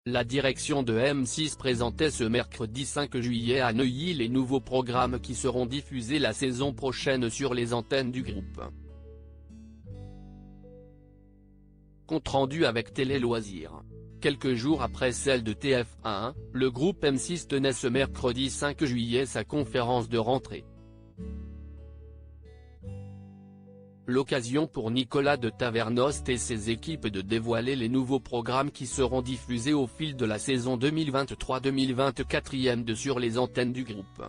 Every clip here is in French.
La direction de M6 présentait ce mercredi 5 juillet à Neuilly les nouveaux programmes qui seront diffusés la saison prochaine sur les antennes du groupe. Compte rendu avec Télé Loisirs. Quelques jours après celle de TF1, le groupe M6 tenait ce mercredi 5 juillet sa conférence de rentrée. L'occasion pour Nicolas de Tavernost et ses équipes de dévoiler les nouveaux programmes qui seront diffusés au fil de la saison 2023-2024 sur les antennes du groupe.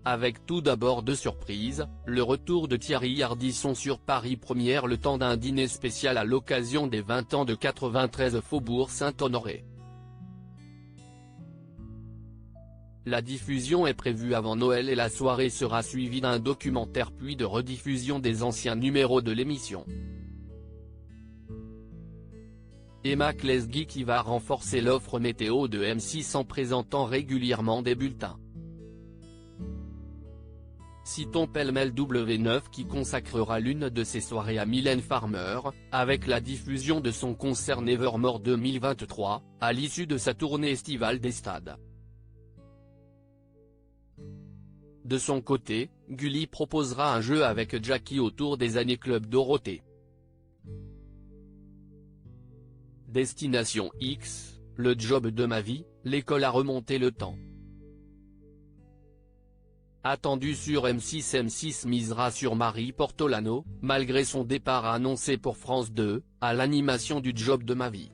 Avec tout d'abord deux surprises, le retour de Thierry Ardisson sur Paris Première le temps d'un dîner spécial à l'occasion des 20 ans de 93 Faubourg Saint-Honoré. La diffusion est prévue avant Noël et la soirée sera suivie d'un documentaire puis de rediffusion des anciens numéros de l'émission. Emma Klesgi qui va renforcer l'offre météo de M6 en présentant régulièrement des bulletins. Citons pêle-mêle W9 qui consacrera l'une de ses soirées à Mylène Farmer, avec la diffusion de son concert Nevermore 2023, à l'issue de sa tournée estivale des stades. De son côté, Gulli proposera un jeu avec Jackie autour des années Club Dorothée. Destination X, le job de ma vie, l'école a remonté le temps. Attendu sur M6 misera sur Marie Portolano, malgré son départ annoncé pour France 2, à l'animation du job de ma vie.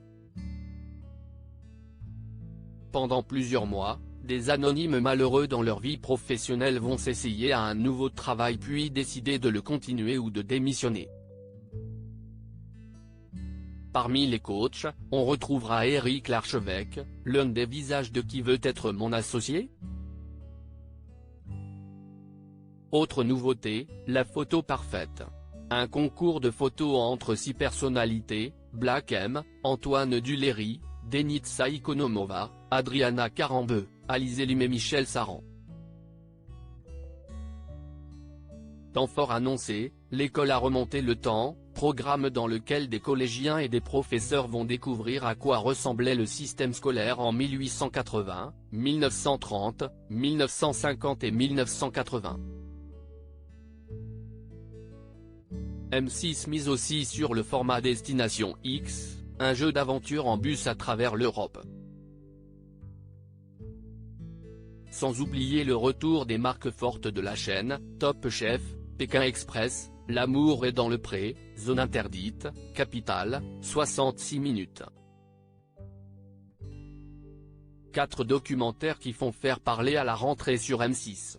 Pendant plusieurs mois, des anonymes malheureux dans leur vie professionnelle vont s'essayer à un nouveau travail puis décider de le continuer ou de démissionner. Parmi les coachs, on retrouvera Éric Larchevêque, l'un des visages de Qui veut être mon associé ? Autre nouveauté, la photo parfaite. Un concours de photos entre 6 personnalités, Black M, Antoine Duléry, Denitsa Ikonomova, Adriana Carambeu, Alizé Lim et Michel Saran. Temps fort annoncé, l'école a remonté le temps, programme dans lequel des collégiens et des professeurs vont découvrir à quoi ressemblait le système scolaire en 1880, 1930, 1950 et 1980. M6 mise aussi sur le format Destination X, un jeu d'aventure en bus à travers l'Europe. Sans oublier le retour des marques fortes de la chaîne, Top Chef, Pékin Express, L'amour est dans le pré, Zone interdite, Capital, 66 minutes. 4 documentaires qui font faire parler à la rentrée sur M6.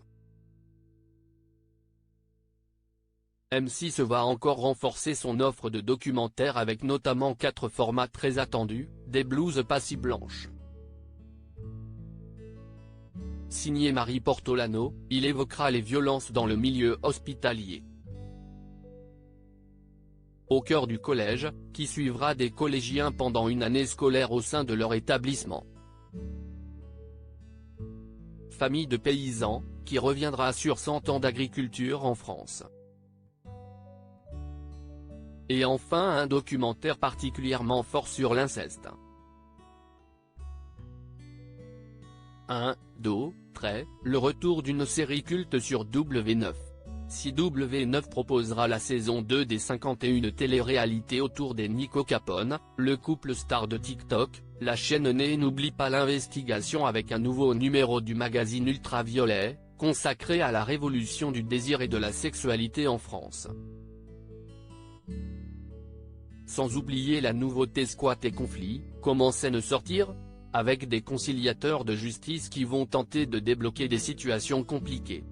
M6 va encore renforcer son offre de documentaires avec notamment 4 formats très attendus, des blouses pas si blanches. Signé Marie Portolano, il évoquera les violences dans le milieu hospitalier. Au cœur du collège, qui suivra des collégiens pendant une année scolaire au sein de leur établissement. Famille de paysans, qui reviendra sur 100 ans d'agriculture en France. Et enfin un documentaire particulièrement fort sur l'inceste. 1. Le retour d'une série culte sur W9. Si W9 proposera la saison 2 des 51 téléréalités autour des Nico Capone, le couple star de TikTok, la chaîne n'oublie pas l'investigation avec un nouveau numéro du magazine Ultraviolet, consacré à la révolution du désir et de la sexualité en France. Sans oublier la nouveauté Squat et conflit, comment s'en sortir ? Avec des conciliateurs de justice qui vont tenter de débloquer des situations compliquées.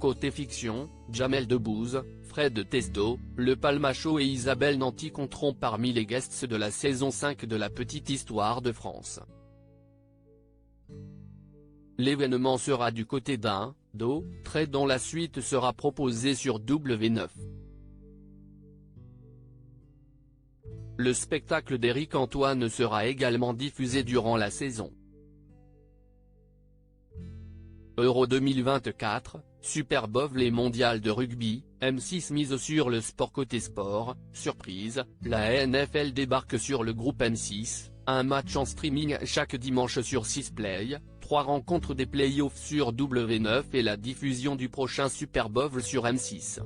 Côté fiction, Jamel Debbouze, Fred Testo, Le Palmacho et Isabelle Nanty compteront parmi les guests de la saison 5 de La Petite Histoire de France. L'événement sera du côté d'un, dont la suite sera proposée sur W9. Le spectacle d'Éric Antoine sera également diffusé durant la saison. Euro 2024, Super Bowl et mondial de rugby, M6 mise sur le sport côté sport. Surprise, la NFL débarque sur le groupe M6, un match en streaming chaque dimanche sur 6play, 3 rencontres des playoffs sur W9 et la diffusion du prochain Super Bowl sur M6.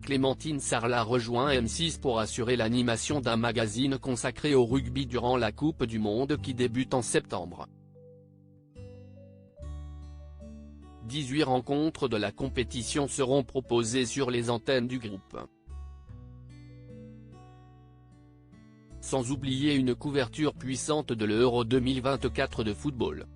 Clémentine Sarlat rejoint M6 pour assurer l'animation d'un magazine consacré au rugby durant la Coupe du Monde qui débute en septembre. 18 rencontres de la compétition seront proposées sur les antennes du groupe. Sans oublier une couverture puissante de l'Euro 2024 de football.